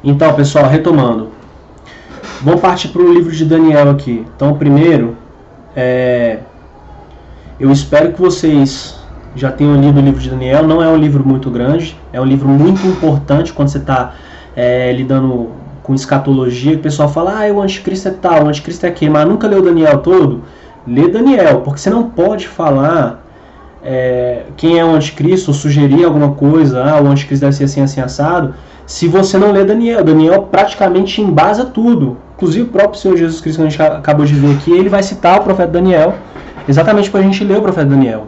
Então, pessoal, retomando. Vamos partir para o livro de Daniel aqui. Então, primeiro, eu espero que vocês já tenham lido o livro de Daniel. Não é um livro muito grande, é um livro muito importante quando você está lidando com escatologia. O pessoal fala, o anticristo é tal, o anticristo é aquele, mas nunca leu Daniel todo. Lê Daniel, porque você não pode falar quem é o anticristo ou sugerir alguma coisa, o anticristo deve ser assim, assim, assado, se você não lê Daniel. Daniel praticamente embasa tudo. Inclusive o próprio Senhor Jesus Cristo, que a gente acabou de ver aqui, ele vai citar o profeta Daniel, exatamente para a gente ler o profeta Daniel.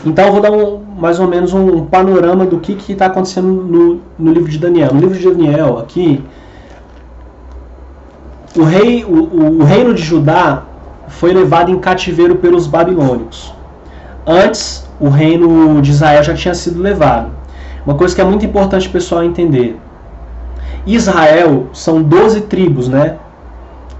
Então eu vou dar mais ou menos um panorama do que está acontecendo no livro de Daniel. No livro de Daniel, aqui, o reino de Judá foi levado em cativeiro pelos babilônicos. Antes, o reino de Israel já tinha sido levado. Uma coisa que é muito importante o pessoal entender. Israel são 12 tribos, né?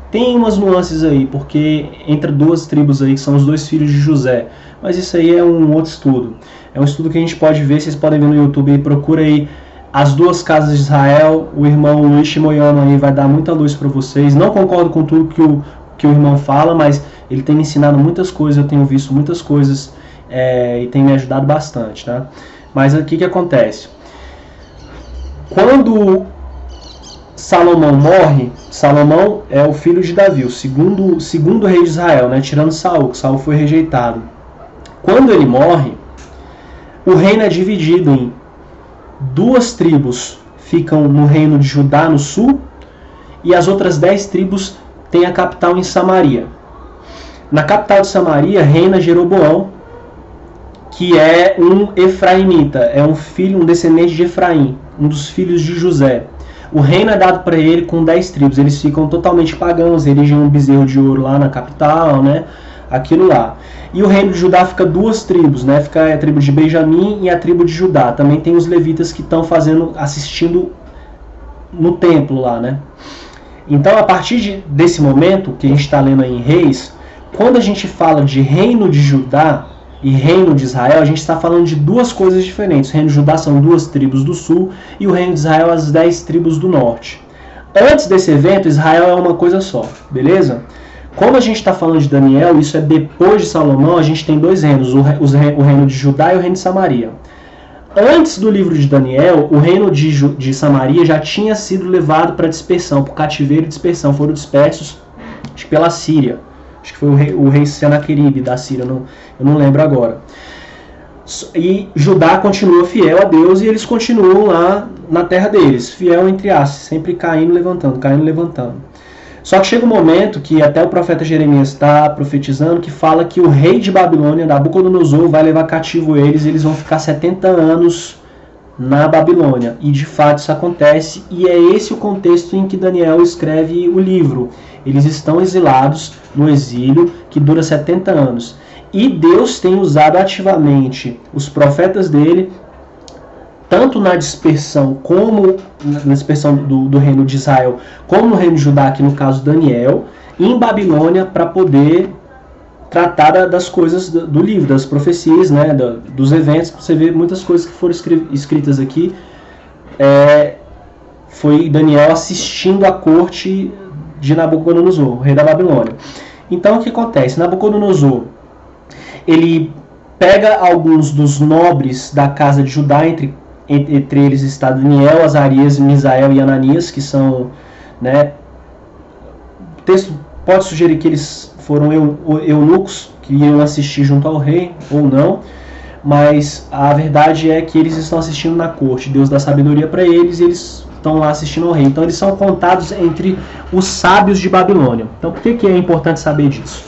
Tem umas nuances aí, porque entre 12 tribos aí, que são os 2 filhos de José. Mas isso aí é um outro estudo. É um estudo que a gente pode ver, vocês podem ver no YouTube aí, procura aí as 2 casas de Israel. O irmão Luiz Shimoyama aí vai dar muita luz para vocês. Não concordo com tudo que o irmão fala, mas ele tem me ensinado muitas coisas, eu tenho visto muitas coisas e tem me ajudado bastante, tá? Mas o que acontece? Quando Salomão morre, Salomão é o filho de Davi, o segundo rei de Israel, né? Tirando Saul, que Saul foi rejeitado. Quando ele morre, o reino é dividido em 2 tribos ficam no reino de Judá no sul, e as outras 10 tribos têm a capital em Samaria. Na capital de Samaria reina Jeroboão, que é um efraimita, é um descendente de Efraim, um dos filhos de José. O reino é dado para ele com 10 tribos, eles ficam totalmente pagãos, erigem um bezerro de ouro lá na capital, né? Aquilo lá. E o reino de Judá fica 2 tribos, né? Fica a tribo de Benjamim e a tribo de Judá. Também tem os levitas que estão assistindo no templo lá, né? Então, a partir desse momento que a gente está lendo aí em Reis, quando a gente fala de reino de Judá e reino de Israel, a gente está falando de 2 coisas diferentes. O reino de Judá são 2 tribos do sul e o reino de Israel as 10 tribos do norte. Antes desse evento, Israel é uma coisa só, beleza? Como a gente está falando de Daniel, isso é depois de Salomão, a gente tem 2 reinos, o reino de Judá e o reino de Samaria. Antes do livro de Daniel, o reino de Samaria já tinha sido levado para dispersão, para cativeiro e dispersão. Foram dispersos pela Síria. Acho que foi o rei Senaqueribe da Síria, eu não lembro agora. E Judá continua fiel a Deus e eles continuam lá na terra deles, fiel entre aspas, sempre caindo e levantando, caindo e levantando. Só que chega um momento que até o profeta Jeremias está profetizando, que fala que o rei de Babilônia, Nabucodonosor, vai levar cativo eles e eles vão ficar 70 anos na Babilônia. E de fato isso acontece, e é esse o contexto em que Daniel escreve o livro. Eles estão exilados no exílio, que dura 70 anos. E Deus tem usado ativamente os profetas dele, tanto na dispersão como na dispersão do reino de Israel, como no reino de Judá, aqui no caso Daniel, e em Babilônia, para poder tratar das coisas do livro, das profecias, né, dos eventos. Você vê muitas coisas que foram escritas aqui. Foi Daniel assistindo à corte de Nabucodonosor, o rei da Babilônia. Então o que acontece? Nabucodonosor, ele pega alguns dos nobres da casa de Judá, entre eles está Daniel, Azarias, Misael e Ananias, que são, né, o texto pode sugerir que eles foram eunucos, que iam assistir junto ao rei, ou não, mas a verdade é que eles estão assistindo na corte, Deus dá sabedoria para eles e eles estão lá assistindo ao rei. Então eles são contados entre os sábios de Babilônia. Então por que é importante saber disso?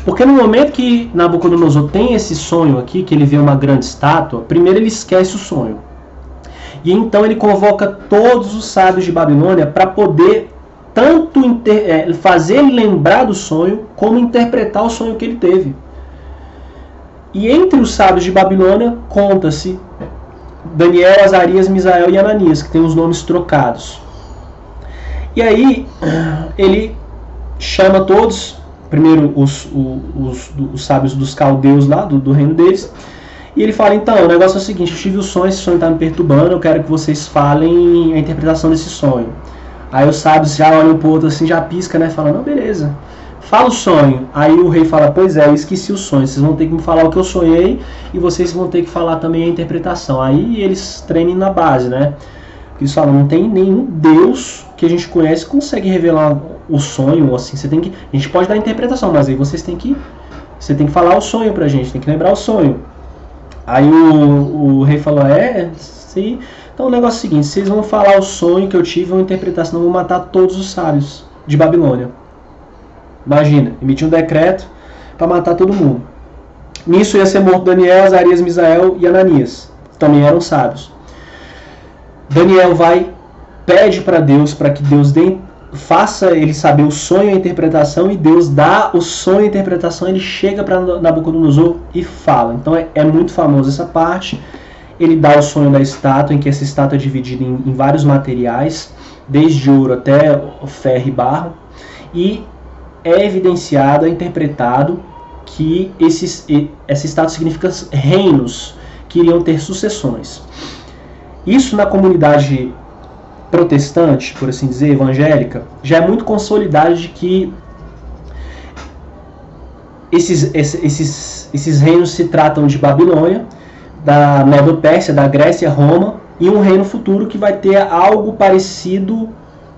Porque no momento que Nabucodonosor tem esse sonho aqui, que ele vê uma grande estátua, primeiro ele esquece o sonho. E então ele convoca todos os sábios de Babilônia para poder tanto fazer ele lembrar do sonho, como interpretar o sonho que ele teve. E entre os sábios de Babilônia, conta-se Daniel, Azarias, Misael e Ananias, que tem os nomes trocados. E aí ele chama todos, primeiro os sábios dos caldeus lá, do reino deles, E ele fala, então, o negócio é o seguinte, eu tive o sonho, esse sonho está me perturbando, eu quero que vocês falem a interpretação desse sonho. Aí os sábios já olham pro outro assim, já pisca, né, fala, não, beleza, fala o sonho. Aí o rei fala, pois é, eu esqueci o sonho, vocês vão ter que me falar o que eu sonhei e vocês vão ter que falar também a interpretação. Aí eles tremem na base, né, eles falam, não tem nenhum Deus que a gente conhece que consegue revelar o sonho, assim, a gente pode dar a interpretação, mas aí você tem que falar o sonho pra gente, tem que lembrar o sonho. Aí o rei falou, sim. Então o negócio é o seguinte, vocês vão falar o sonho que eu tive, uma interpretação, eu vou matar todos os sábios de Babilônia. Imagina, emitir um decreto para matar todo mundo. Nisso ia ser morto Daniel, Azarias, Misael e Ananias, que também eram sábios. Daniel pede para Deus, para que Deus faça ele saber o sonho e a interpretação, e Deus dá o sonho e a interpretação, ele chega para Nabucodonosor e fala. Então é muito famoso essa parte. Ele dá o sonho da estátua, em que essa estátua é dividida em vários materiais, desde ouro até ferro e barro, e é evidenciado, é interpretado que essa estátua significa reinos que iriam ter sucessões. Isso na comunidade protestante, por assim dizer, evangélica, já é muito consolidado de que esses reinos se tratam de Babilônia, da Medo-Pérsia, da Grécia, Roma, e um reino futuro que vai ter algo parecido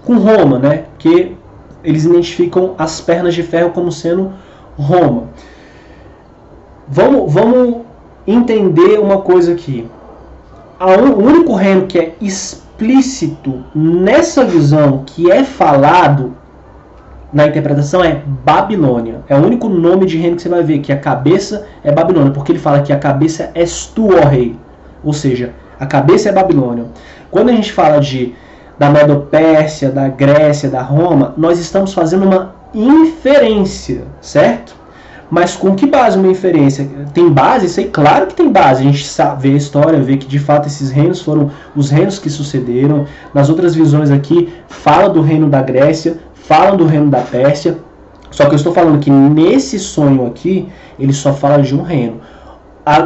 com Roma, né? Que eles identificam as pernas de ferro como sendo Roma. Vamos entender uma coisa aqui. O único reino que é explícito nessa visão, que é falado na interpretação, é Babilônia. É o único nome de reino que você vai ver, que a cabeça é Babilônia, porque ele fala que a cabeça és tu, ó rei. Ou seja, a cabeça é Babilônia. Quando a gente fala da Medo-Pérsia, da Grécia, da Roma, nós estamos fazendo uma inferência, certo? Mas com que base uma inferência? Tem base? Isso aí, claro que tem base. A gente vê a história, vê que de fato esses reinos foram os reinos que sucederam. Nas outras visões aqui, fala do reino da Grécia, falam do reino da Pérsia. Só que eu estou falando que nesse sonho aqui, ele só fala de um reino.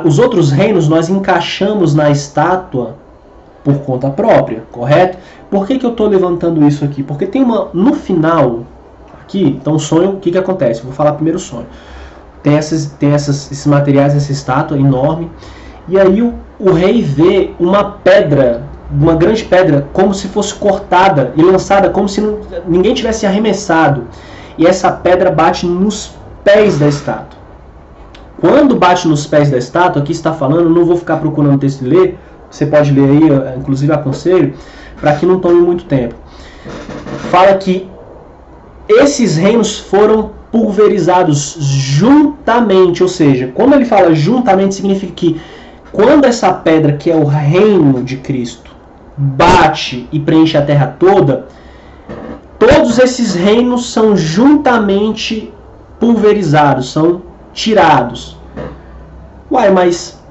Os outros reinos nós encaixamos na estátua por conta própria, correto? Por que eu estou levantando isso aqui? Porque tem no final, aqui, então o sonho, o que acontece? Eu vou falar primeiro o sonho. Tem esses materiais, essa estátua enorme, e aí o rei vê uma pedra, uma grande pedra, como se fosse cortada e lançada, como se ninguém tivesse arremessado, e essa pedra bate nos pés da estátua. Quando bate nos pés da estátua, aqui está falando, não vou ficar procurando o texto e ler, você pode ler aí, eu, inclusive aconselho, para que não tome muito tempo. Fala que esses reinos foram pulverizados juntamente, ou seja, quando ele fala juntamente, significa que quando essa pedra, que é o reino de Cristo, bate e preenche a terra toda, todos esses reinos são juntamente pulverizados, são tirados. Uai, mas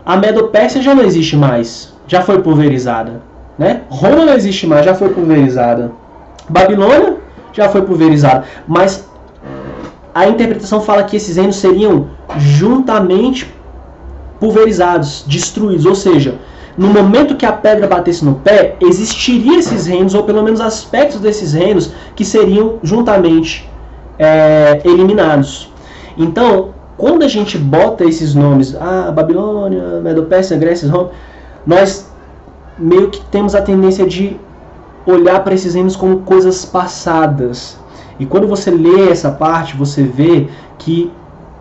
a Medo-Pérsia já não existe mais, já foi pulverizada, né? Roma não existe mais, já foi pulverizada. Babilônia já foi pulverizada, mas a interpretação fala que esses reinos seriam juntamente pulverizados, destruídos, ou seja, no momento que a pedra batesse no pé, existiriam esses reinos, ou pelo menos aspectos desses reinos, que seriam juntamente eliminados. Então, quando a gente bota esses nomes, Babilônia, Medo-Pérsia, Grécia, Roma, nós meio que temos a tendência de olhar para esses reinos como coisas passadas. E quando você lê essa parte, você vê que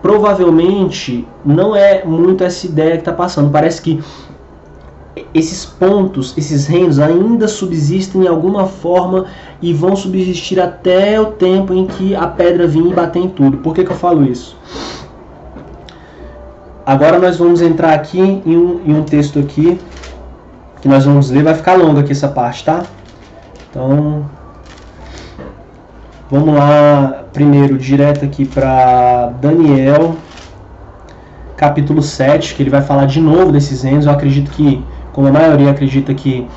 provavelmente não é muito essa ideia que está passando. Parece que esses pontos, esses reinos ainda subsistem em alguma forma e vão subsistir até o tempo em que a pedra vir e bater em tudo. Por que eu falo isso? Agora nós vamos entrar aqui em um texto aqui que nós vamos ler. Vai ficar longa aqui essa parte, tá? Então, vamos lá primeiro direto aqui para Daniel, capítulo 7, que ele vai falar de novo desses reinos. Eu acredito que, como a maioria acredita que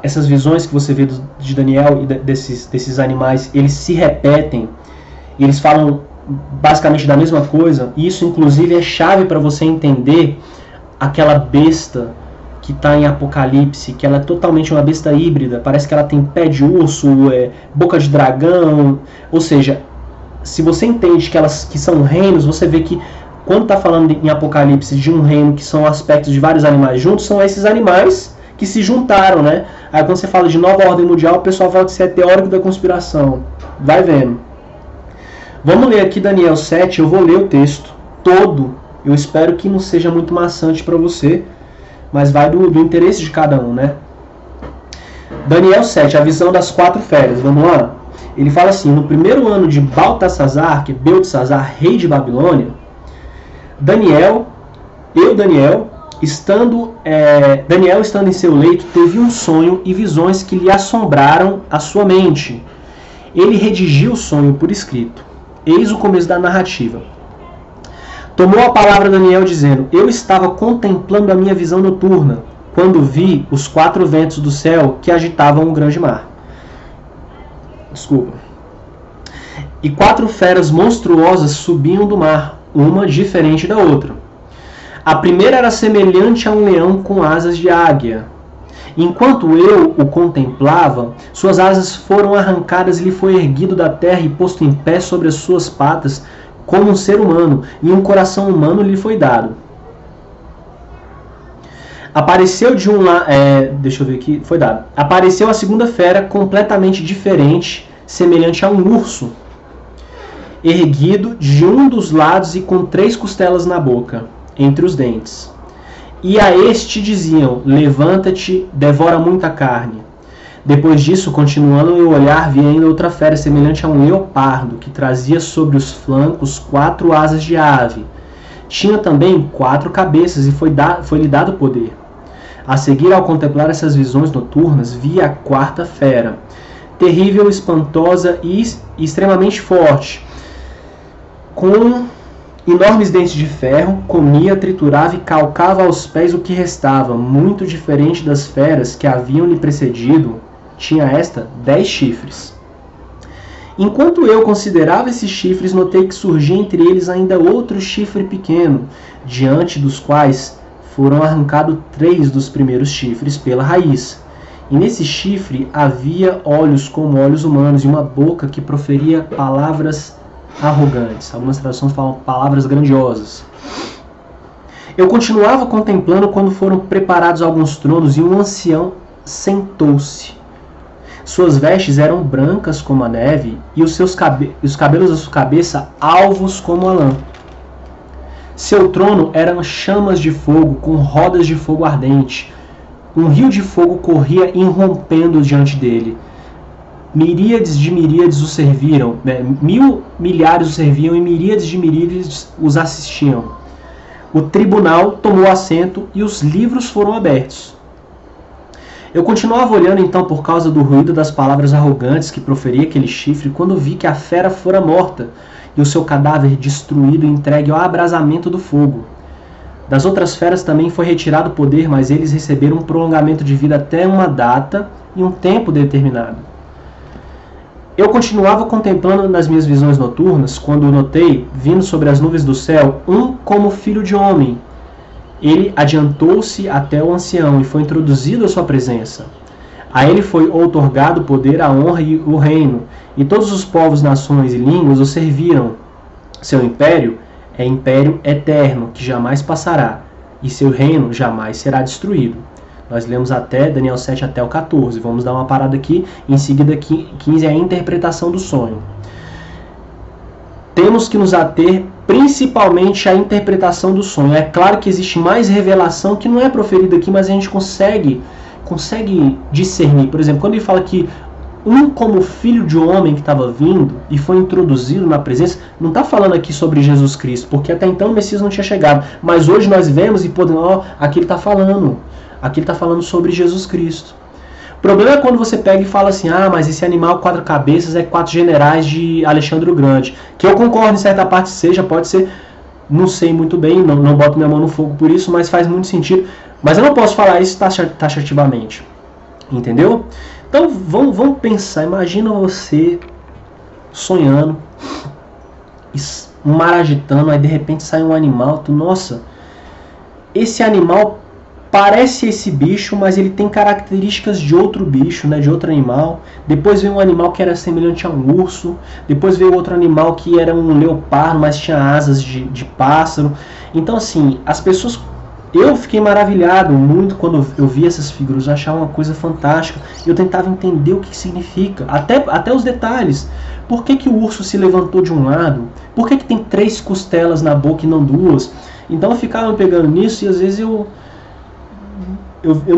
essas visões que você vê de Daniel e desses animais, eles se repetem, e eles falam basicamente da mesma coisa. E isso, inclusive, é chave para você entender aquela besta que está em Apocalipse, que ela é totalmente uma besta híbrida. Parece que ela tem pé de urso, boca de dragão. Ou seja, se você entende que são reinos, você vê que quando está falando em Apocalipse de um reino que são aspectos de vários animais juntos, são esses animais que se juntaram, né? Aí quando você fala de nova ordem mundial, o pessoal fala que você é teórico da conspiração. Vai vendo. Vamos ler aqui Daniel 7, eu vou ler o texto todo. Eu espero que não seja muito maçante para você, mas vai do interesse de cada um, né? Daniel 7, a visão das 4 feras. Vamos lá? Ele fala assim: no primeiro ano de Beltesazar, que é Beltesazar, rei de Babilônia, Daniel, estando em seu leito, teve um sonho e visões que lhe assombraram a sua mente. Ele redigiu o sonho por escrito. Eis o começo da narrativa. Tomou a palavra Daniel, dizendo: eu estava contemplando a minha visão noturna, quando vi os 4 ventos do céu que agitavam um grande mar. Desculpa. E 4 feras monstruosas subiam do mar, uma diferente da outra. A primeira era semelhante a um leão com asas de águia. Enquanto eu o contemplava, suas asas foram arrancadas e lhe foi erguido da terra e posto em pé sobre as suas patas, como um ser humano, e um coração humano lhe foi dado. Apareceu de um lado... deixa eu ver aqui. Foi dado. Apareceu a segunda fera, completamente diferente, semelhante a um urso, erguido de um dos lados e com 3 costelas na boca, entre os dentes. E a este diziam: levanta-te, devora muita carne. Depois disso, continuando eu olhar, vi ainda outra fera semelhante a um leopardo, que trazia sobre os flancos 4 asas de ave. Tinha também 4 cabeças e foi-lhe dado poder. A seguir, ao contemplar essas visões noturnas, vi a 4ª fera, terrível, espantosa e extremamente forte, com enormes dentes de ferro, comia, triturava e calcava aos pés o que restava. Muito diferente das feras que haviam lhe precedido, tinha esta 10 chifres. Enquanto eu considerava esses chifres, notei que surgia entre eles ainda outro chifre pequeno, diante dos quais foram arrancados 3 dos primeiros chifres pela raiz. E nesse chifre havia olhos como olhos humanos e uma boca que proferia palavras arrogantes. Algumas traduções falam palavras grandiosas. Eu continuava contemplando quando foram preparados alguns tronos e um ancião sentou-se. Suas vestes eram brancas como a neve e os cabelos da sua cabeça alvos como a lã. Seu trono eram chamas de fogo com rodas de fogo ardente. Um rio de fogo corria irrompendo diante dele. Miríades de miríades o serviram, 1000 milhares o serviam e miríades de miríades os assistiam. O tribunal tomou assento e os livros foram abertos. Eu continuava olhando então por causa do ruído das palavras arrogantes que proferia aquele chifre, quando vi que a fera fora morta e o seu cadáver destruído e entregue ao abrasamento do fogo. Das outras feras também foi retirado o poder, mas eles receberam um prolongamento de vida até uma data e um tempo determinado. Eu continuava contemplando nas minhas visões noturnas, quando notei, vindo sobre as nuvens do céu, um como filho de homem. Ele adiantou-se até o ancião e foi introduzido à sua presença. A ele foi outorgado o poder, a honra e o reino, e todos os povos, nações e línguas o serviram. Seu império é império eterno, que jamais passará, e seu reino jamais será destruído. Nós lemos até Daniel 7 até o 14. Vamos dar uma parada aqui. Em seguida, 15 é a interpretação do sonho. Temos que nos ater principalmente à interpretação do sonho. É claro que existe mais revelação que não é proferida aqui, mas a gente consegue discernir. Por exemplo, quando ele fala que um como filho de homem que estava vindo e foi introduzido na presença, não está falando aqui sobre Jesus Cristo, porque até então o Messias não tinha chegado. Mas hoje nós vemos e podemos, aqui ele está falando. Aqui ele está falando sobre Jesus Cristo. O problema é quando você pega e fala assim: ah, mas esse animal 4 cabeças é 4 generais de Alexandre o Grande. Que eu concordo em certa parte seja, pode ser, não sei muito bem, não boto minha mão no fogo por isso, mas faz muito sentido. Mas eu não posso falar isso taxativamente. Entendeu? Então vamos pensar, imagina você sonhando um mar agitando, aí de repente sai um animal, nossa, esse animal parece esse bicho, mas ele tem características de outro bicho, né, de outro animal. Depois veio um animal que era semelhante a um urso. Depois veio outro animal que era um leopardo, mas tinha asas de pássaro. Então, assim, as pessoas... Eu fiquei maravilhado muito quando eu vi essas figuras. Eu achava uma coisa fantástica. Eu tentava entender o que significa. Até os detalhes. Por que o urso se levantou de um lado? Por que tem 3 costelas na boca e não 2? Então eu ficava pegando nisso e às vezes eu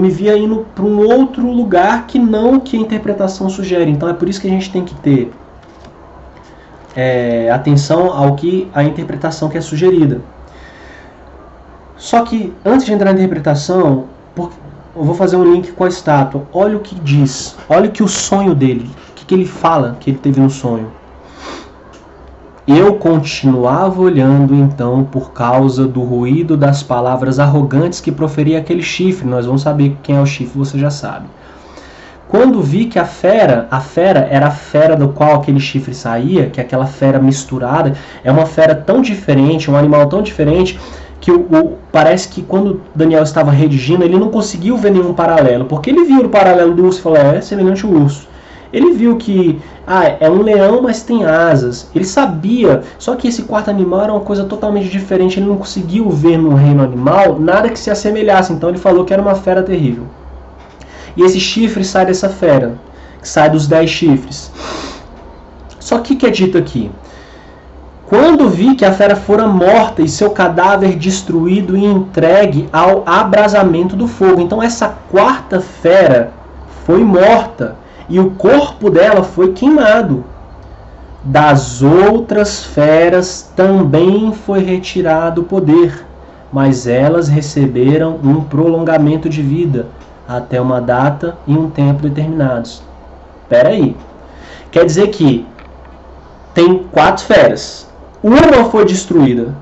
me via indo para um outro lugar que não que a interpretação sugere. Então é por isso que a gente tem que ter atenção ao que a interpretação que é sugerida. Só que antes de entrar na interpretação, eu vou fazer um link com a estátua. Olha o que diz, olha o que o sonho dele, o que ele fala que ele teve um sonho. Eu continuava olhando então por causa do ruído das palavras arrogantes que proferia aquele chifre. Nós vamos saber quem é o chifre, você já sabe. Quando vi que a fera era a fera do qual aquele chifre saía, que aquela fera misturada, é uma fera tão diferente, um animal tão diferente, que parece que quando Daniel estava redigindo, ele não conseguiu ver nenhum paralelo, porque ele viu o paralelo do urso e falou, é semelhante ao urso. Ele viu que é um leão, mas tem asas. Ele sabia, só que esse quarto animal era uma coisa totalmente diferente. Ele não conseguiu ver no reino animal nada que se assemelhasse. Então ele falou que era uma fera terrível. E esse chifre sai dessa fera, que sai dos 10 chifres. Só que o que é dito aqui? Quando vi que a fera fora morta e seu cadáver destruído e entregue ao abrasamento do fogo. Então essa quarta fera foi morta. E o corpo dela foi queimado. Das outras feras também foi retirado o poder, mas elas receberam um prolongamento de vida, até uma data e um tempo determinados. Espera aí. Quer dizer que tem 4 feras. Uma foi destruída.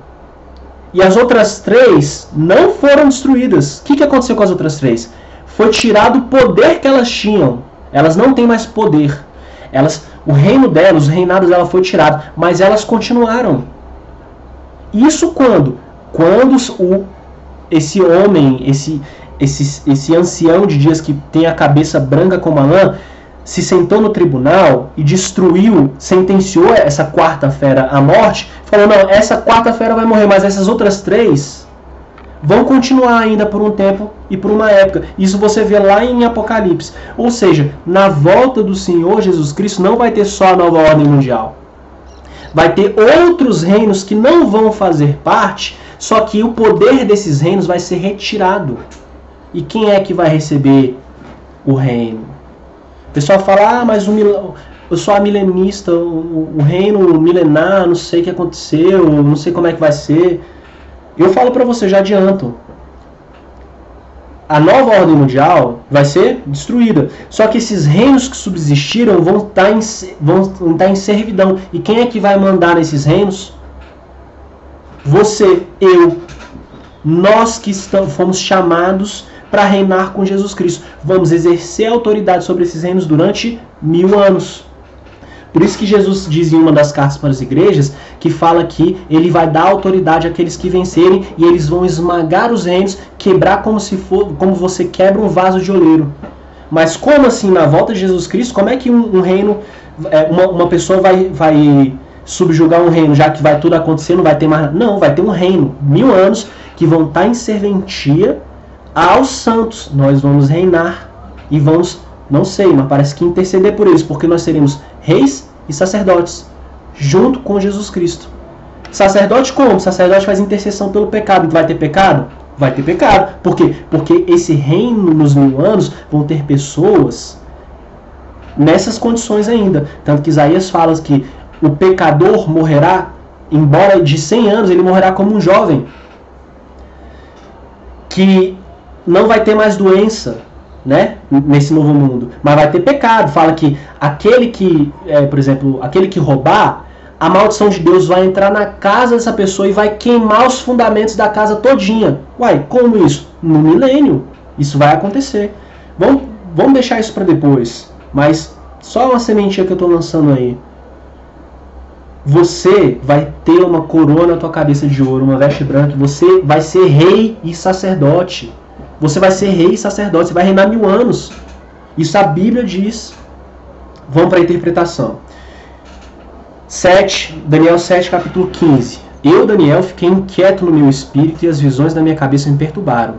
E as outras 3 não foram destruídas. O que aconteceu com as outras 3? Foi tirado o poder que elas tinham. Elas não têm mais poder. O reino delas, os reinados dela foi tirado, mas elas continuaram. Isso quando? Quando esse homem, esse ancião de dias que tem a cabeça branca como a lã, se sentou no tribunal e destruiu, sentenciou essa quarta fera à morte, falou, não, essa quarta fera vai morrer, mas essas outras 3 vão continuar ainda por um tempo e por uma época. Isso você vê lá em Apocalipse. Ou seja, na volta do Senhor Jesus Cristo não vai ter só a nova ordem mundial. Vai ter outros reinos que não vão fazer parte, só que o poder desses reinos vai ser retirado. E quem é que vai receber o reino? O pessoal fala, mas eu sou a milenista, o reino milenar, não sei o que aconteceu, não sei como é que vai ser. Eu falo para você, já adianto. A nova ordem mundial vai ser destruída. Só que esses reinos que subsistiram vão estar em servidão. E quem é que vai mandar nesses reinos? Você, eu. Nós que fomos chamados para reinar com Jesus Cristo. Vamos exercer autoridade sobre esses reinos durante 1000 anos. Por isso que Jesus diz em uma das cartas para as igrejas, que fala que ele vai dar autoridade àqueles que vencerem e eles vão esmagar os reinos, quebrar como você quebra um vaso de oleiro. Mas como assim, na volta de Jesus Cristo, como é que um reino, uma pessoa vai subjugar um reino, já que vai tudo acontecer, não vai ter mais nada? Não, vai ter um reino, 1000 anos, que vão estar em serventia aos santos. Nós vamos reinar e vamos, não sei, mas parece que interceder por eles, porque nós seremos reis e sacerdotes, junto com Jesus Cristo. Sacerdote como? Sacerdote faz intercessão pelo pecado. Vai ter pecado? Vai ter pecado. Por quê? Porque esse reino nos 1000 anos vão ter pessoas nessas condições ainda. Tanto que Isaías fala que o pecador morrerá, embora de 100 anos, ele morrerá como um jovem. Que não vai ter mais doença, né, nesse novo mundo, mas vai ter pecado. Fala que aquele que, por exemplo, aquele que roubar, a maldição de Deus vai entrar na casa dessa pessoa e vai queimar os fundamentos da casa todinha. Uai, como isso? No milênio. Isso vai acontecer. Vamos deixar isso para depois, mas só uma sementinha que eu estou lançando aí. Você vai ter uma coroa na tua cabeça de ouro, uma veste branca, você vai ser rei e sacerdote. Você vai ser rei e sacerdote, você vai reinar 1000 anos. Isso a Bíblia diz. Vamos para a interpretação. Daniel 7, capítulo 15. Eu, Daniel, fiquei inquieto no meu espírito e as visões da minha cabeça me perturbaram.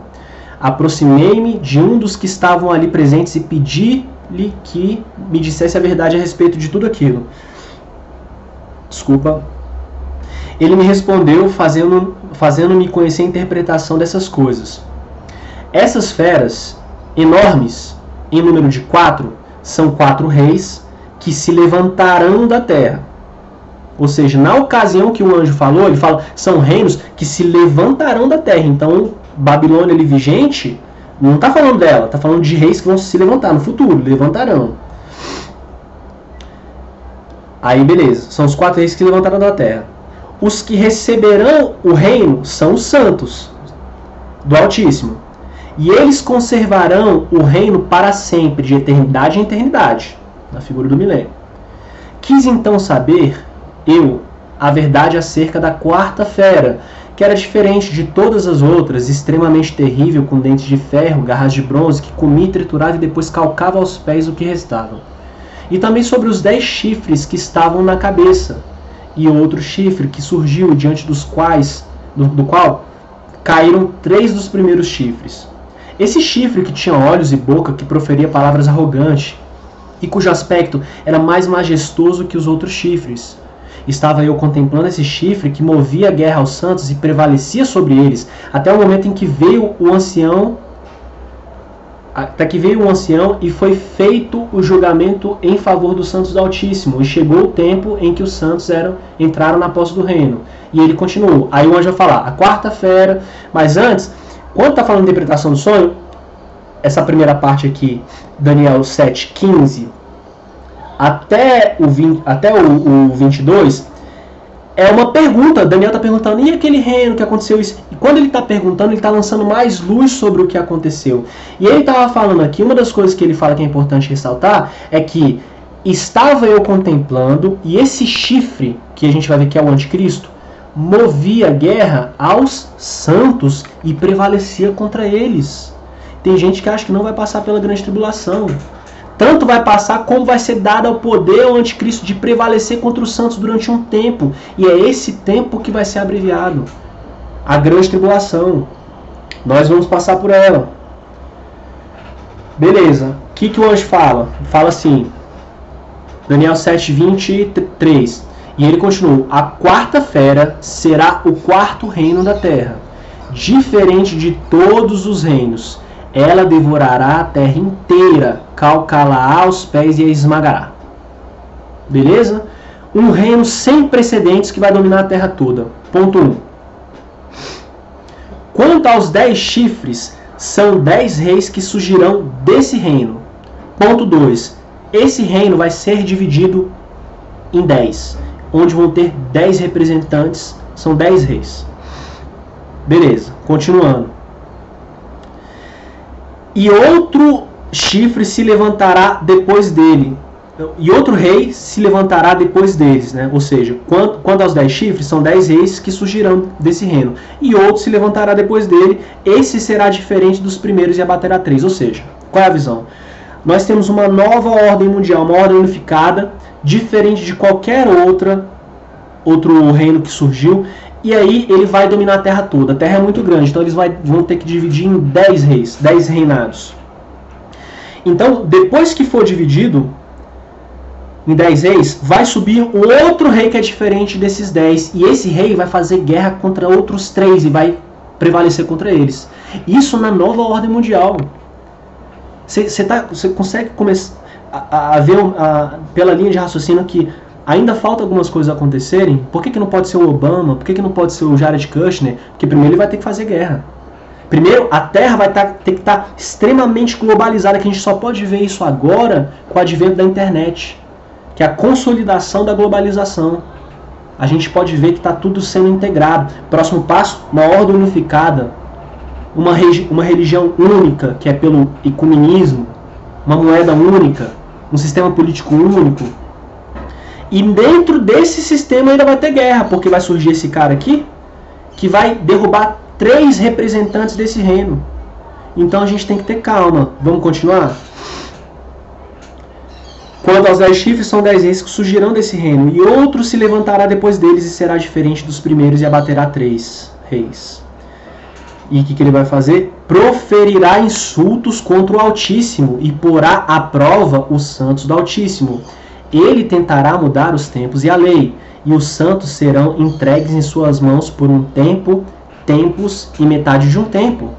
Aproximei-me de um dos que estavam ali presentes e pedi-lhe que me dissesse a verdade a respeito de tudo aquilo. Desculpa. Ele me respondeu fazendo-me conhecer a interpretação dessas coisas. Essas feras, enormes, em número de 4, são 4 reis que se levantarão da terra. Ou seja, na ocasião que o anjo falou, ele fala, são reinos que se levantarão da terra. Então, Babilônia ali vigente, não está falando dela, está falando de reis que vão se levantar no futuro, levantarão. Aí, beleza, são os 4 reis que se levantaram da terra. Os que receberão o reino são os santos do Altíssimo. E eles conservarão o reino para sempre, de eternidade em eternidade, na figura do milênio. Quis então saber, a verdade acerca da 4ª fera, que era diferente de todas as outras, extremamente terrível, com dentes de ferro, garras de bronze, que comia, triturava e depois calcava aos pés o que restava. E também sobre os 10 chifres que estavam na cabeça, e outro chifre que surgiu diante do qual caíram 3 dos primeiros chifres. Esse chifre que tinha olhos e boca, que proferia palavras arrogantes, e cujo aspecto era mais majestoso que os outros chifres. Estava eu contemplando esse chifre que movia a guerra aos santos e prevalecia sobre eles, até o momento em que veio o ancião, e foi feito o julgamento em favor dos santos do Altíssimo, e chegou o tempo em que os santos entraram na posse do reino. E ele continuou. Aí o anjo vai falar, a 4ª fera, mas antes, quando está falando de interpretação do sonho, essa primeira parte aqui, Daniel 7, 15, até o 22, é uma pergunta. Daniel está perguntando, e aquele reino que aconteceu isso? E quando ele está perguntando, ele está lançando mais luz sobre o que aconteceu. E ele estava falando aqui, uma das coisas que ele fala que é importante ressaltar, é que estava eu contemplando, e esse chifre, que a gente vai ver que é o anticristo, movia guerra aos santos e prevalecia contra eles. Tem gente que acha que não vai passar pela grande tribulação. Tanto vai passar como vai ser dado ao poder ao anticristo de prevalecer contra os santos durante um tempo. E é esse tempo que vai ser abreviado. A grande tribulação. Nós vamos passar por ela. Beleza. O que o anjo fala? Fala assim. Daniel 7, 23. E ele continua. A 4ª fera será o 4º reino da terra. Diferente de todos os reinos. Ela devorará a terra inteira, calcá-la aos pés e a esmagará. Beleza? Um reino sem precedentes que vai dominar a terra toda. Ponto 1. Quanto aos 10 chifres, são 10 reis que surgirão desse reino. Ponto 2. Esse reino vai ser dividido em 10, onde vão ter 10 representantes, são 10 reis. Beleza, continuando. E outro chifre se levantará depois dele. E outro rei se levantará depois deles. Né? Ou seja, quanto aos 10 chifres, são 10 reis que surgirão desse reino. E outro se levantará depois dele. Esse será diferente dos primeiros e abaterá 3. Ou seja, qual é a visão? Nós temos uma nova ordem mundial, uma ordem unificada, diferente de qualquer outro reino que surgiu. E aí ele vai dominar a terra toda. A terra é muito grande, então eles vão ter que dividir em 10 reis, 10 reinados. Então, depois que for dividido em 10 reis, vai subir um outro rei que é diferente desses 10. E esse rei vai fazer guerra contra outros 3 e vai prevalecer contra eles. Isso na nova ordem mundial. Você consegue começar a ver pela linha de raciocínio que ainda falta algumas coisas acontecerem. Por que não pode ser o Obama? Por que não pode ser o Jared Kushner? Porque primeiro ele vai ter que fazer guerra. Primeiro, a Terra vai ter que estar extremamente globalizada, que a gente só pode ver isso agora com o advento da internet, que é a consolidação da globalização. A gente pode ver que está tudo sendo integrado. Próximo passo, uma ordem unificada, uma religião única, que é pelo ecumenismo, uma moeda única, um sistema político único. E dentro desse sistema ainda vai ter guerra, porque vai surgir esse cara aqui, que vai derrubar 3 representantes desse reino. Então a gente tem que ter calma. Vamos continuar? Quanto aos 10 chifres, são 10 reis que surgirão desse reino, e outro se levantará depois deles e será diferente dos primeiros e abaterá 3 reis. E o que ele vai fazer? Proferirá insultos contra o Altíssimo e porá à prova os santos do Altíssimo. Ele tentará mudar os tempos e a lei, e os santos serão entregues em suas mãos por um tempo, tempos e metade de um tempo.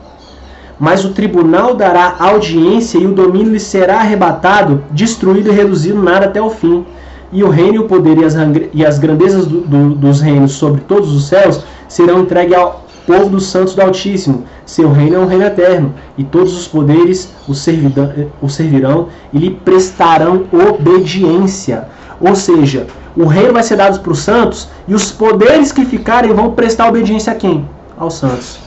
Mas o tribunal dará audiência e o domínio lhe será arrebatado, destruído e reduzido nada até o fim. E o reino, e o poder e as grandezas dos reinos sobre todos os céus serão entregues ao povo dos santos do Altíssimo. Seu reino é um reino eterno, e todos os poderes o servirão e lhe prestarão obediência. Ou seja, o reino vai ser dado para os santos, e os poderes que ficarem vão prestar obediência a quem? Aos santos.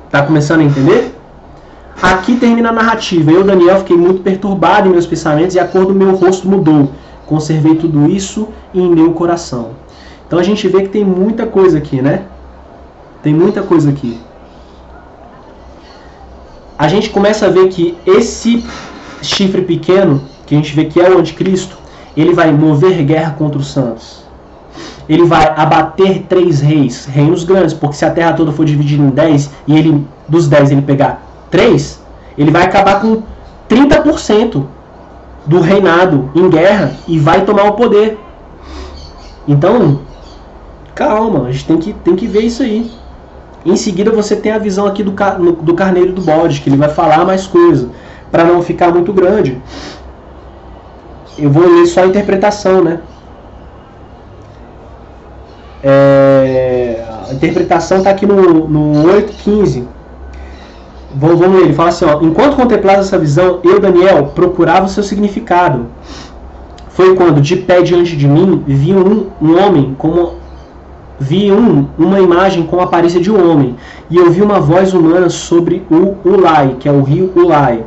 Está começando a entender? Aqui termina a narrativa. Eu, Daniel, fiquei muito perturbado em meus pensamentos, e a cor do meu rosto mudou. Conservei tudo isso em meu coração. Então a gente vê que tem muita coisa aqui, né? Tem muita coisa aqui. A gente começa a ver que esse chifre pequeno, que a gente vê que é o anticristo, ele vai mover guerra contra os santos. Ele vai abater 3 reis, reinos grandes, porque se a terra toda for dividida em 10, e ele, dos 10 ele pegar 3, ele vai acabar com 30% do reinado em guerra e vai tomar o poder. Então, calma, a gente tem que ver isso aí. Em seguida você tem a visão aqui do carneiro do bode, que ele vai falar mais coisa, para não ficar muito grande. Eu vou ler só a interpretação, né? A interpretação está aqui no 8:15. Vamos ler, ele fala assim, ó: enquanto contemplava essa visão, eu, Daniel, procurava o seu significado. Foi quando, de pé diante de mim, vi um homem como... Vi uma imagem com a aparência de um homem, e eu vi uma voz humana sobre o Ulai, que é o rio Ulai,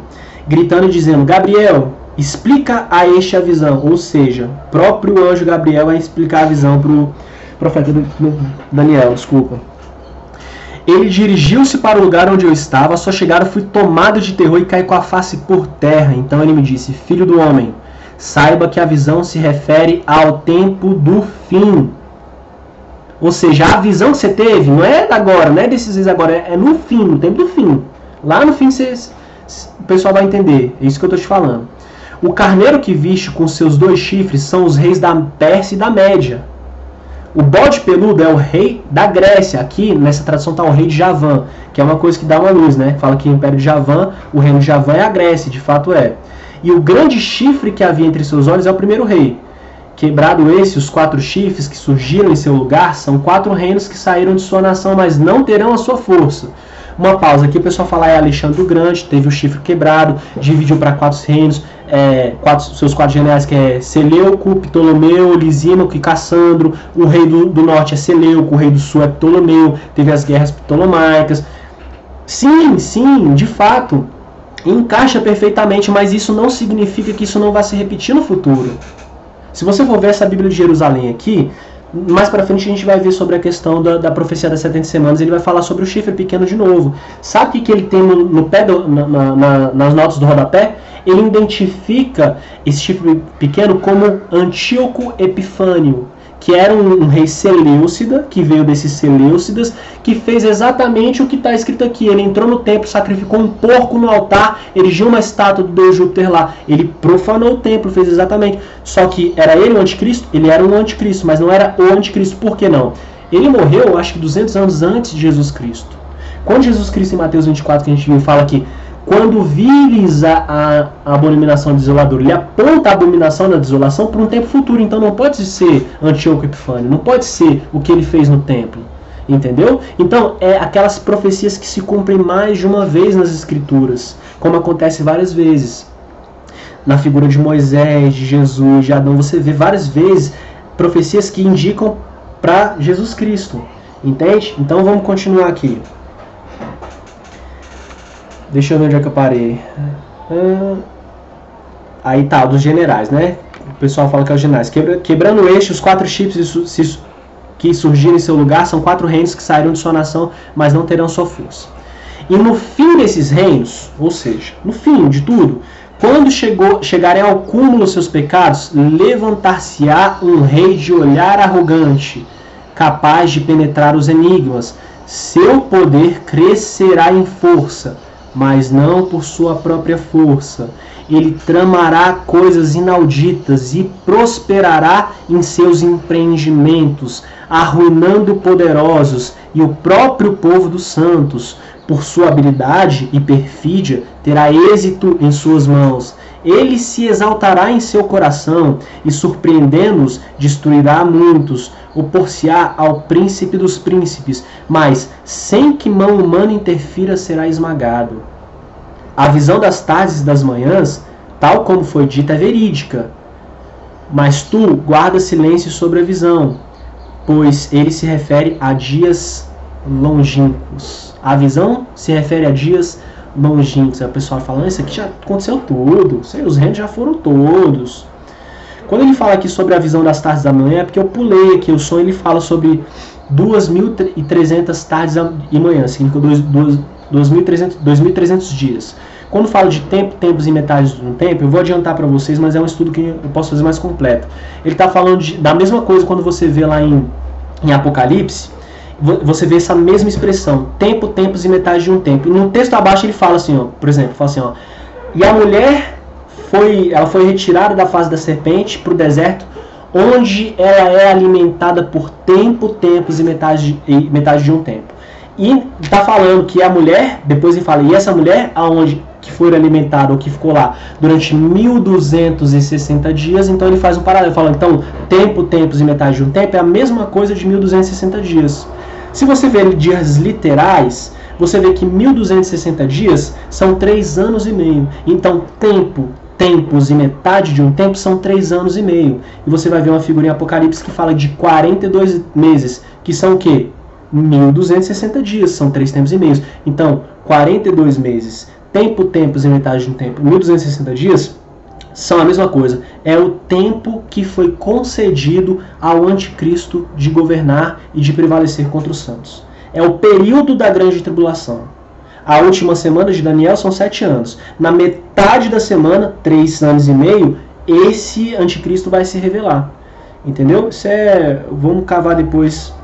gritando e dizendo: Gabriel, explica a este a visão. Ou seja, o próprio anjo Gabriel vai explicar a visão para o profeta Daniel, desculpa. Ele dirigiu-se para o lugar onde eu estava, só chegada fui tomado de terror e caí com a face por terra. Então ele me disse: filho do homem, saiba que a visão se refere ao tempo do fim. Ou seja, a visão que você teve não é agora, não é desses dias agora, é no fim, no tempo do fim. Lá no fim o pessoal vai entender, é isso que eu estou te falando. O carneiro que viste com seus 2 chifres são os reis da Pérsia e da Média. O bode peludo é o rei da Grécia. Aqui, nessa tradução, está o rei de Javã, que é uma coisa que dá uma luz, né? Fala que o Império de Javã, o reino de Javã é a Grécia, de fato é. E o grande chifre que havia entre seus olhos é o primeiro rei. Quebrado esse, os 4 chifres que surgiram em seu lugar são 4 reinos que saíram de sua nação, mas não terão a sua força. Uma pausa aqui, o pessoal fala é Alexandre o Grande, teve o chifre quebrado, dividiu para 4 reinos, seus 4 generais, que é Seleuco, Ptolomeu, Lisímaco e Cassandro. O rei do norte é Seleuco, o rei do sul é Ptolomeu, teve as guerras ptolomaicas. Sim, de fato, encaixa perfeitamente, mas isso não significa que isso não vai se repetir no futuro. Se você for ver essa Bíblia de Jerusalém aqui, mais para frente a gente vai ver sobre a questão da profecia das 70 semanas, ele vai falar sobre o chifre pequeno de novo. Sabe o que ele tem no pé nas notas do rodapé? Ele identifica esse chifre pequeno como Antíoco Epifânio, que era um rei Seleucida, que veio desses Seleucidas, que fez exatamente o que está escrito aqui. Ele entrou no templo, sacrificou um porco no altar, erigiu uma estátua do deus Júpiter lá. Ele profanou o templo, fez exatamente. Só que era ele o anticristo? Ele era um anticristo, mas não era o anticristo. Por que não? Ele morreu, acho que 200 anos antes de Jesus Cristo. Quando Jesus Cristo, em Mateus 24, que a gente viu, fala que quando vires a abominação desoladora, ele aponta a abominação da desolação para um tempo futuro. Então não pode ser Antíoco Epifânio, não pode ser o que ele fez no templo. Entendeu? Então é aquelas profecias que se cumprem mais de uma vez nas Escrituras, como acontece várias vezes. Na figura de Moisés, de Jesus, de Adão, você vê várias vezes profecias que indicam para Jesus Cristo. Entende? Então vamos continuar aqui. Deixa eu ver onde é que eu parei. Aí tá, dos generais, né? o pessoal fala que é o ginásio. Quebrando este, os 4 chifres que surgirem em seu lugar são 4 reinos que sairão de sua nação, mas não terão sua força. E no fim desses reinos, ou seja, no fim de tudo, quando chegarem ao cúmulo seus pecados, levantar-se-á um rei de olhar arrogante, capaz de penetrar os enigmas. Seu poder crescerá em força, mas não por sua própria força. Ele tramará coisas inauditas e prosperará em seus empreendimentos, arruinando poderosos e o próprio povo dos santos. Por sua habilidade e perfídia, terá êxito em suas mãos. Ele se exaltará em seu coração e, surpreendendo-os, destruirá muitos. Opor-se-á ao príncipe dos príncipes, mas, sem que mão humana interfira, será esmagado. A visão das tardes e das manhãs, tal como foi dita, é verídica. Mas tu guarda silêncio sobre a visão, pois ele se refere a dias longínquos. A visão se refere a dias longínquos. Aí o pessoal falando, isso aqui já aconteceu tudo, os reinos já foram todos. Quando ele fala aqui sobre a visão das tardes da manhã, é porque eu pulei aqui, o sonho ele fala sobre 2.300 tardes e manhãs, significa 2.300 dias. Quando falo de tempo, tempos e metades de um tempo, eu vou adiantar para vocês, mas é um estudo que eu posso fazer mais completo. Ele está falando da mesma coisa quando você vê lá em Apocalipse, você vê essa mesma expressão, tempo, tempos e metade de um tempo. E no texto abaixo ele fala assim, ó, por exemplo, fala assim, ó, e a mulher foi retirada da face da serpente para o deserto, onde ela é alimentada por tempo, tempos e metade de um tempo. E está falando que a mulher, depois ele fala, e essa mulher, aonde que foi alimentada ou que ficou lá durante 1260 dias, então ele faz um paralelo, fala, então, tempo, tempos e metade de um tempo é a mesma coisa de 1260 dias. Se você ver dias literais, você vê que 1260 dias são 3 anos e meio. Então, tempo, tempos e metade de um tempo são 3 anos e meio. E você vai ver uma figurinha em Apocalipse que fala de 42 meses, que são o quê? 1260 dias, são 3 tempos e meio. Então, 42 meses, tempo, tempos e metade de um tempo, 1260 dias, são a mesma coisa. É o tempo que foi concedido ao anticristo de governar e de prevalecer contra os santos. É o período da grande tribulação. A última semana de Daniel são 7 anos. Na metade da semana, 3 anos e meio, esse anticristo vai se revelar. Entendeu? Isso vamos cavar depois,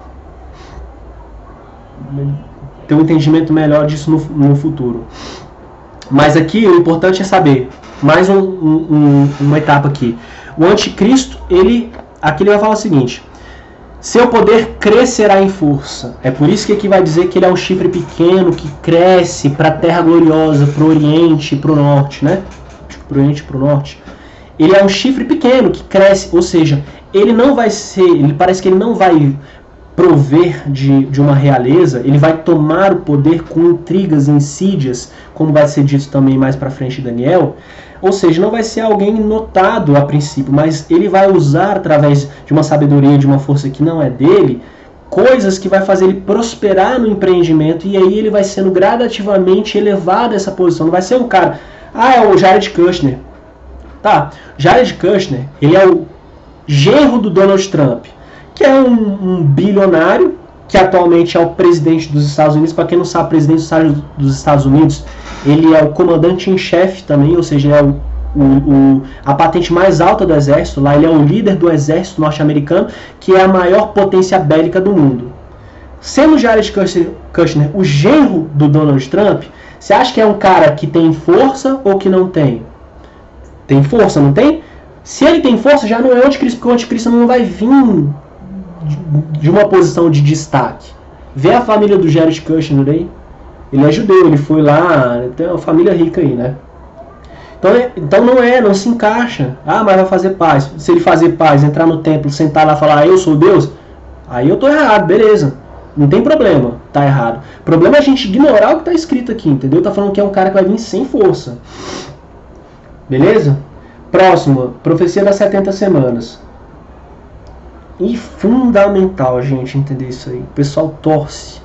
ter um entendimento melhor disso no futuro. Mas aqui o importante é saber, mais uma etapa aqui. O anticristo, aqui ele vai falar o seguinte, seu poder crescerá em força. É por isso que aqui vai dizer que ele é um chifre pequeno que cresce para a terra gloriosa, para o oriente e para o norte, né? Para o oriente e para o norte. Ele é um chifre pequeno que cresce, ou seja, ele não vai ser, ele parece que ele não vai prover de uma realeza, ele vai tomar o poder com intrigas e insídias, como vai ser dito também mais para frente em Daniel. Ou seja, não vai ser alguém notado a princípio, mas ele vai usar, através de uma sabedoria, de uma força que não é dele, coisas que vai fazer ele prosperar no empreendimento, e aí ele vai sendo gradativamente elevado a essa posição. Não vai ser um cara, é o Jared Kushner. Tá, Jared Kushner, ele é o genro do Donald Trump, que é um bilionário, que atualmente é o presidente dos Estados Unidos. Para quem não sabe, o presidente dos Estados Unidos, ele é o comandante em chefe também, ou seja, é a patente mais alta do exército. Lá ele é o líder do exército norte-americano, que é a maior potência bélica do mundo. Sendo Jared Kushner o genro do Donald Trump, você acha que é um cara que tem força ou que não tem? Tem força, não tem? Se ele tem força, já não é o anticristo, porque o anticristo não vai vir de uma posição de destaque. Vê a família do Jared Kushner aí. Ele é judeu, ele foi lá, tem uma família rica aí, né? Então não se encaixa. Mas vai fazer paz. Se ele fazer paz, entrar no templo, sentar lá e falar, eu sou Deus, aí eu tô errado, beleza. Não tem problema, tá errado. O problema é a gente ignorar o que tá escrito aqui, entendeu? Tá falando que é um cara que vai vir sem força. Beleza? Próximo, profecia das 70 semanas. E fundamental a gente entender isso aí. O pessoal torce.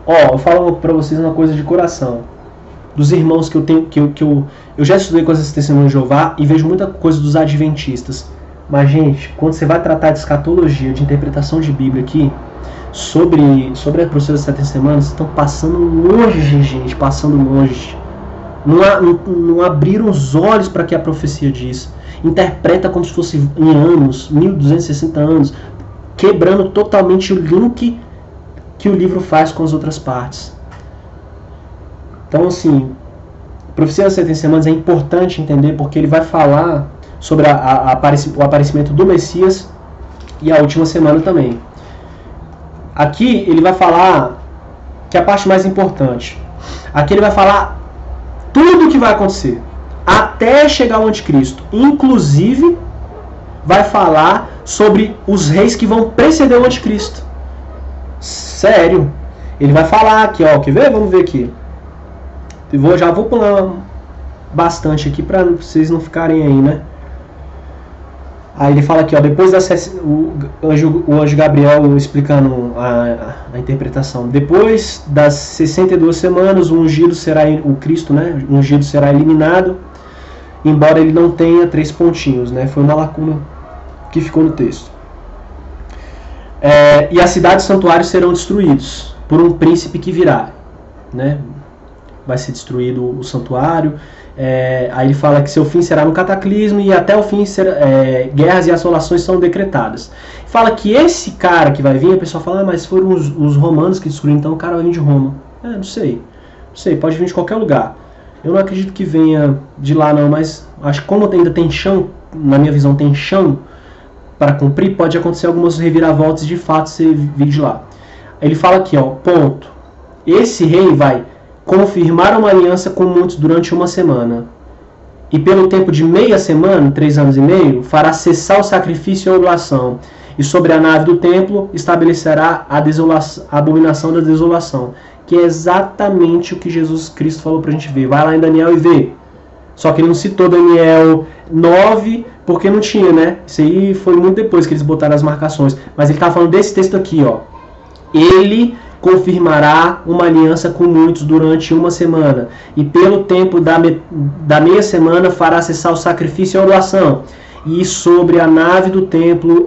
Eu falo pra vocês uma coisa de coração. dos irmãos que eu tenho, eu já estudei com as testemunhas de Jeová e vejo muita coisa dos adventistas. Mas, gente, quando você vai tratar de escatologia, de interpretação de Bíblia aqui, sobre a profecia das 70 semanas, estão passando longe, gente, passando longe. Não abriram os olhos para que a profecia diz. Interpreta como se fosse em anos, 1260 anos, quebrando totalmente o link que o livro faz com as outras partes. Então, assim, a profecia das 70 semanas é importante entender porque ele vai falar sobre o aparecimento do Messias e a última semana também. Aqui ele vai falar que é a parte mais importante. Aqui ele vai falar tudo o que vai acontecer até chegar o anticristo. Inclusive vai falar sobre os reis que vão preceder o anticristo. Sério. Ele vai falar aqui, ó, quer ver? Vamos ver aqui. Já vou pular bastante aqui para vocês não ficarem aí, né? Aí ele fala aqui, ó, depois o anjo Gabriel explicando a interpretação. Depois das 62 semanas, o Cristo, né, o ungido será eliminado, embora ele não tenha 3 pontinhos, né? Foi uma lacuna que ficou no texto. E a cidade e o santuário serão destruídos por um príncipe que virá, né? Vai ser destruído o santuário. Aí ele fala que seu fim será no cataclismo e até o fim guerras e assolações são decretadas. Fala que esse cara que vai vir, a pessoa fala, mas foram os romanos que destruíram, então o cara vai vir de Roma. Não sei, pode vir de qualquer lugar. Eu não acredito que venha de lá não, mas acho que como ainda tem chão, na minha visão tem chão para cumprir, pode acontecer algumas reviravoltas de fato se vir de lá. Ele fala aqui, ó, ponto. Esse rei vai confirmar uma aliança com muitos durante uma semana. E pelo tempo de meia semana, 3 anos e meio, fará cessar o sacrifício e a oblação. E sobre a nave do templo estabelecerá a abominação da desolação. Que é exatamente o que Jesus Cristo falou pra gente ver. Vai lá em Daniel e vê. Só que ele não citou Daniel 9, porque não tinha, né? Isso aí foi muito depois que eles botaram as marcações. Mas ele tá falando desse texto aqui, ó. Ele confirmará uma aliança com muitos durante uma semana, e pelo tempo da meia semana fará cessar o sacrifício e a oração, e sobre a nave do templo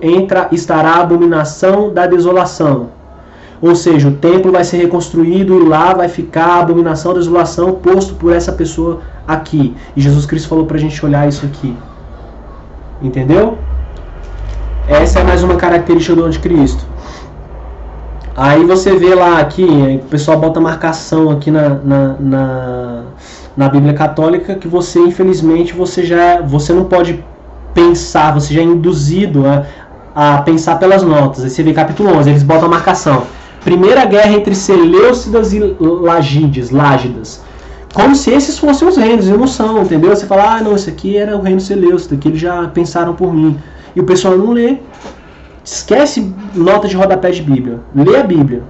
estará a abominação da desolação. Ou seja, o templo vai ser reconstruído e lá vai ficar a abominação da desolação posto por essa pessoa aqui. E Jesus Cristo falou pra gente olhar isso aqui. Entendeu? Essa é mais uma característica do anticristo. Aí você vê lá aqui, o pessoal bota marcação aqui na Bíblia Católica que você, infelizmente, você não pode pensar, você já é induzido a pensar pelas notas. Aí você vê capítulo 11, eles botam a marcação. Primeira guerra entre Seleucidas e Lágidas. Como se esses fossem os reinos, e não são, entendeu? Você fala, não, isso aqui era o reino Seleucida, que eles já pensaram por mim. E o pessoal não lê. Esquece nota de rodapé de Bíblia. Lê a Bíblia.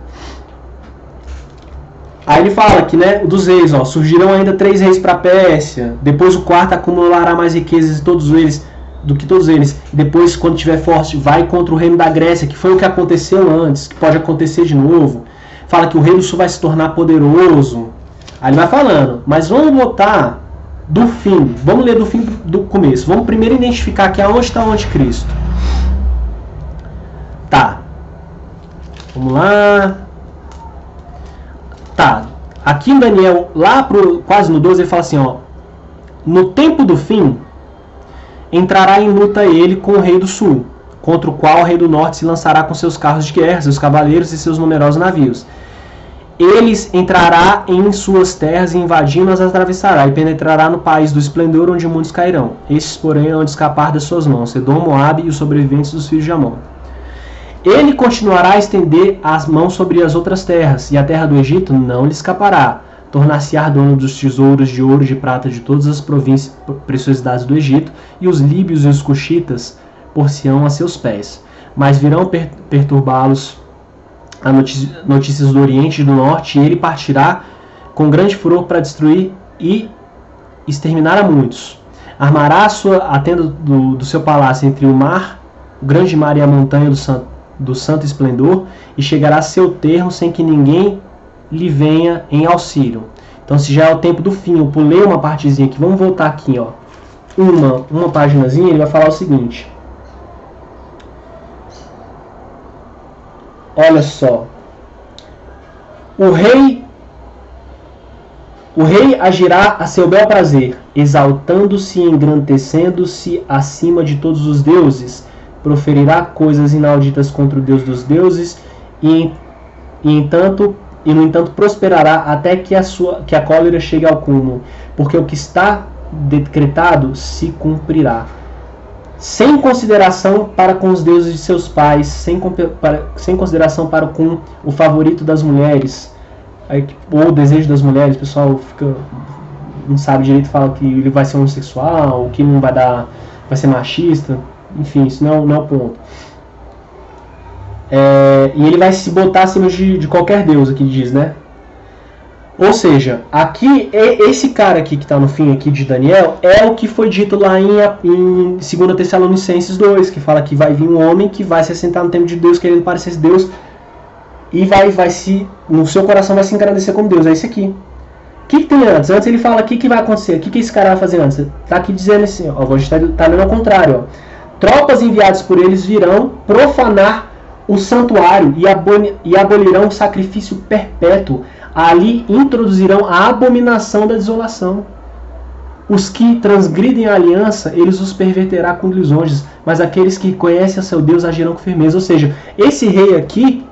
Aí ele fala que, né, dos reis, ó, surgirão ainda 3 reis para a Pérsia. Depois o 4º acumulará mais riquezas do que todos eles. E depois, quando tiver forte, vai contra o reino da Grécia, que foi o que aconteceu antes, que pode acontecer de novo. Fala que o rei do sul vai se tornar poderoso. Aí ele vai falando. Mas vamos botar do fim. Vamos ler do fim do começo. Vamos primeiro identificar aqui aonde está o anticristo. Tá. Vamos lá. Tá. Aqui em Daniel, lá quase no 12, ele fala assim, ó. No tempo do fim, entrará em luta ele com o rei do sul, contra o qual o rei do norte se lançará com seus carros de guerra, seus cavaleiros e seus numerosos navios. Eles entrará em suas terras e invadindo-as atravessará, e penetrará no país do esplendor onde muitos cairão. Estes, porém, hão de escapar das suas mãos, Edom, Moabe e os sobreviventes dos filhos de Amon. Ele continuará a estender as mãos sobre as outras terras, e a terra do Egito não lhe escapará. Tornar-se-á dono dos tesouros de ouro e de prata de todas as províncias, preciosidades do Egito, e os líbios e os cuxitas por-se-ão a seus pés. Mas virão perturbá-los a notícias do Oriente e do Norte, e ele partirá com grande furor para destruir e exterminar a muitos. Armará a tenda do seu palácio entre o mar, o grande mar e a montanha do santo esplendor, e chegará a seu termo sem que ninguém lhe venha em auxílio. Então, se já é o tempo do fim, eu pulei uma partezinha aqui, vamos voltar aqui, ó, uma paginazinha, ele vai falar o seguinte. Olha só. O rei agirá a seu bel prazer, exaltando-se e engrandecendo-se acima de todos os deuses, proferirá coisas inauditas contra o Deus dos deuses e no entanto prosperará até que a cólera chegue ao cúmulo, porque o que está decretado se cumprirá. Sem consideração para com os deuses de seus pais, sem consideração para com o favorito das mulheres, ou o desejo das mulheres. O pessoal não sabe direito, fala que ele vai ser homossexual, que não vai ser machista, enfim, isso não é o ponto. E ele vai se botar acima de qualquer deus, aqui diz, né? Ou seja, aqui, esse cara aqui que está no fim aqui de Daniel é o que foi dito lá em 2 Tessalonicenses 2, que fala que vai vir um homem que vai se assentar no templo de Deus, querendo parecer Deus, e no seu coração vai se engrandecer como Deus. É isso aqui. O que tem antes? Antes ele fala o que vai acontecer, o que esse cara vai fazer antes. Está aqui dizendo assim, ó, a gente está lendo ao contrário. Ó. Tropas enviadas por eles virão profanar o santuário e abolirão o sacrifício perpétuo. Ali introduzirão a abominação da desolação. Os que transgridem a aliança, eles os perverterá com lisonjas, mas aqueles que conhecem a seu Deus agirão com firmeza. Ou seja, esse rei aqui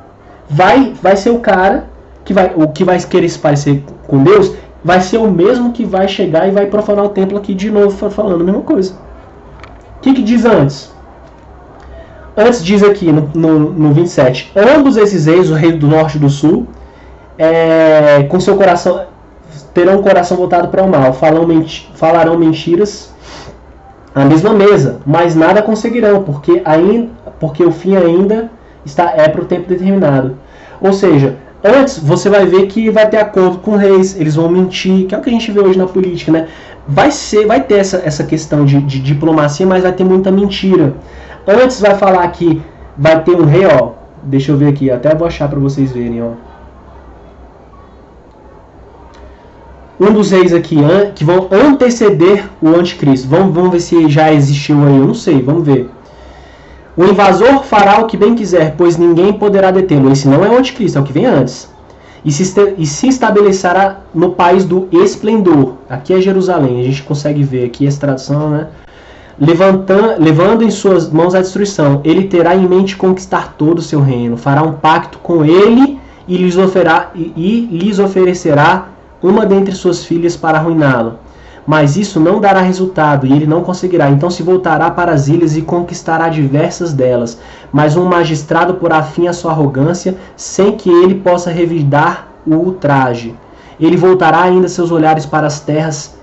vai ser o cara que vai querer se parecer com Deus, vai ser o mesmo que vai chegar e vai profanar o templo aqui de novo, falando a mesma coisa. O que diz antes? Antes diz aqui no 27, ambos esses reis, o rei do norte e do sul, com seu coração, terão o coração voltado para o mal, falarão mentiras à mesma mesa, mas nada conseguirão, porque o fim ainda é para o tempo determinado. Ou seja, antes você vai ver que vai ter acordo com reis, eles vão mentir, que é o que a gente vê hoje na política, né? Vai ter essa questão de diplomacia, mas vai ter muita mentira. Antes vai falar que vai ter um rei, ó, deixa eu ver aqui, até vou achar para vocês verem, ó. Um dos reis aqui que vão anteceder o anticristo. Vamos ver se já existiu aí, eu não sei, vamos ver. O invasor fará o que bem quiser, pois ninguém poderá detê-lo. Esse não é o anticristo, é o que vem antes. E se estabelecerá no país do esplendor. Aqui é Jerusalém, a gente consegue ver aqui essa tradução, né? Levando em suas mãos a destruição. Ele terá em mente conquistar todo o seu reino. Fará um pacto com ele e lhes oferecerá uma dentre suas filhas para arruiná-lo. Mas isso não dará resultado, e ele não conseguirá. Então se voltará para as ilhas e conquistará diversas delas. Mas um magistrado porá fim à sua arrogância, sem que ele possa revidar o ultraje. Ele voltará ainda seus olhares para as terras,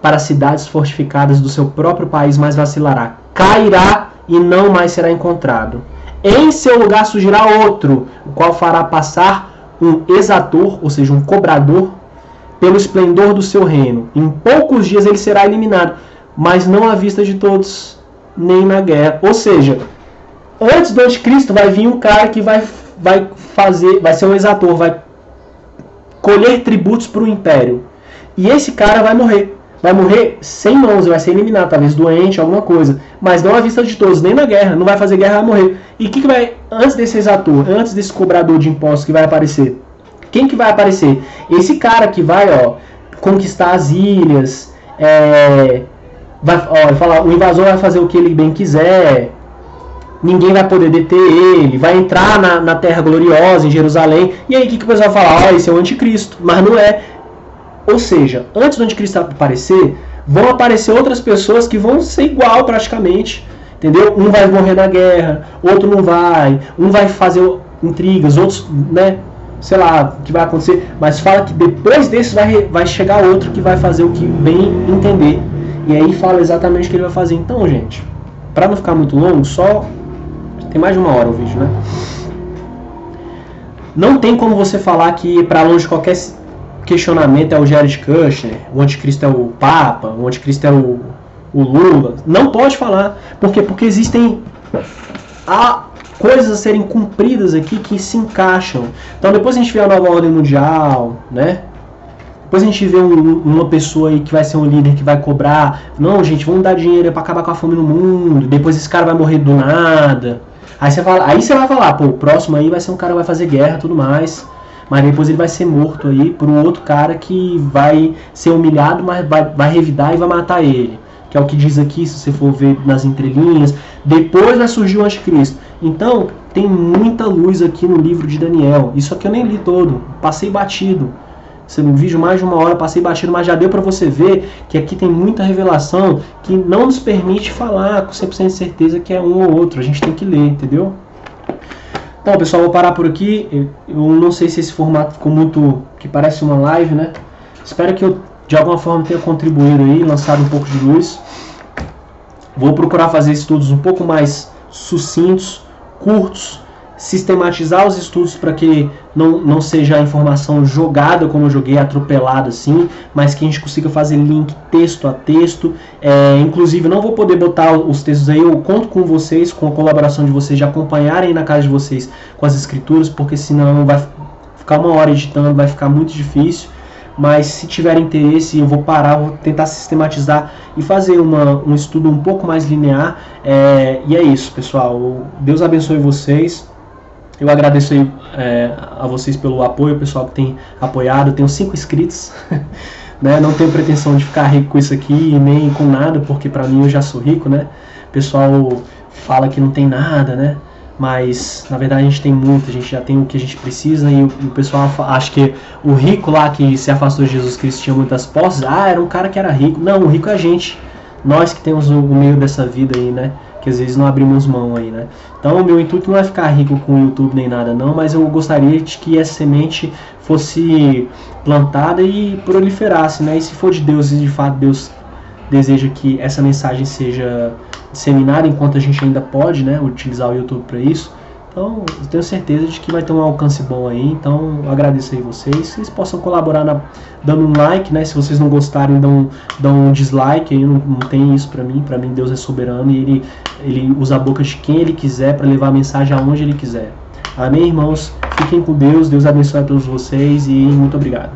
para as cidades fortificadas do seu próprio país, mas vacilará. Cairá e não mais será encontrado. Em seu lugar surgirá outro, o qual fará passar um exator, ou seja, um cobrador, pelo esplendor do seu reino. Em poucos dias ele será eliminado, mas não à vista de todos, nem na guerra. Ou seja, antes do anticristo vai vir um cara que vai ser um exator, vai colher tributos para o império. E esse cara vai morrer. Vai morrer sem mãos, vai ser eliminado, talvez doente, alguma coisa. Mas não à vista de todos, nem na guerra. Não vai fazer guerra, vai morrer. E o que vai, antes desse exator, antes desse cobrador de impostos que vai aparecer? Quem que vai aparecer? Esse cara que vai, ó, conquistar as ilhas, vai falar, o invasor vai fazer o que ele bem quiser, ninguém vai poder deter ele, vai entrar na terra gloriosa, em Jerusalém, e aí o que o pessoal vai falar? Esse é o anticristo, mas não é. Ou seja, antes do anticristo aparecer, vão aparecer outras pessoas que vão ser igual praticamente, entendeu? Um vai morrer na guerra, outro não vai, um vai fazer intrigas, outros, né? Sei lá o que vai acontecer, mas fala que depois desse vai chegar outro que vai fazer o que bem entender. E aí fala exatamente o que ele vai fazer. Então, gente, para não ficar muito longo, só tem mais de 1 hora o vídeo, né? Não tem como você falar que para longe de qualquer questionamento é o Jared Kushner, o anticristo é o Papa, o anticristo é o Lula. Não pode falar. Por quê? Porque existem coisas a serem cumpridas aqui que se encaixam. Então depois a gente vê a nova ordem mundial, né? Depois a gente vê uma pessoa aí que vai ser um líder que vai cobrar, não, gente, vamos dar dinheiro para acabar com a fome no mundo, depois esse cara vai morrer do nada. Aí você vai falar, pô, o próximo aí vai ser um cara que vai fazer guerra e tudo mais, mas depois ele vai ser morto aí por um outro cara que vai ser humilhado, mas vai revidar e vai matar ele. Que é o que diz aqui, se você for ver nas entrelinhas. Depois vai surgir o anticristo. Então, tem muita luz aqui no livro de Daniel. Isso aqui eu nem li todo, passei batido. Você no vídeo mais de 1 hora, passei batido, mas já deu para você ver que aqui tem muita revelação que não nos permite falar com 100% de certeza que é um ou outro. A gente tem que ler, entendeu? Então, pessoal, vou parar por aqui. Eu não sei se esse formato ficou muito... que parece uma live, né? Espero que eu, de alguma forma, tenha contribuído aí, lançado um pouco de luz. Vou procurar fazer estudos um pouco mais sucintos, curtos, sistematizar os estudos para que não seja a informação jogada como eu joguei, atropelada assim, mas que a gente consiga fazer link texto a texto. Inclusive não vou poder botar os textos aí, eu conto com vocês, com a colaboração de vocês, de acompanharem na casa de vocês com as escrituras, porque senão vai ficar 1 hora editando, vai ficar muito difícil. Mas se tiver interesse, eu vou parar, vou tentar sistematizar e fazer um estudo um pouco mais linear. E é isso, pessoal. Deus abençoe vocês. Eu agradeço aí, a vocês pelo apoio, o pessoal que tem apoiado. Eu tenho 5 inscritos, né? Não tenho pretensão de ficar rico com isso aqui, nem com nada, porque pra mim eu já sou rico, né? O pessoal fala que não tem nada, né? Mas na verdade a gente tem muito, a gente já tem o que a gente precisa. E o pessoal acha que o rico lá que se afastou de Jesus Cristo tinha muitas posses. Era um cara que era rico. Não, o rico é a gente, nós que temos o meio dessa vida aí, né? Que às vezes não abrimos mão aí, né? Então o meu intuito não é ficar rico com o YouTube nem nada não, mas eu gostaria de que essa semente fosse plantada e proliferasse, né? E se for de Deus, e de fato Deus deseja que essa mensagem seja disseminada enquanto a gente ainda pode, né, utilizar o YouTube para isso, então eu tenho certeza de que vai ter um alcance bom aí. Então eu agradeço aí vocês, vocês possam colaborar dando um like, né? Se vocês não gostarem, dão um dislike, aí não tem isso para mim Deus é soberano e ele usa a boca de quem ele quiser para levar a mensagem aonde ele quiser. Amém, irmãos? Fiquem com Deus, Deus abençoe a todos vocês e muito obrigado.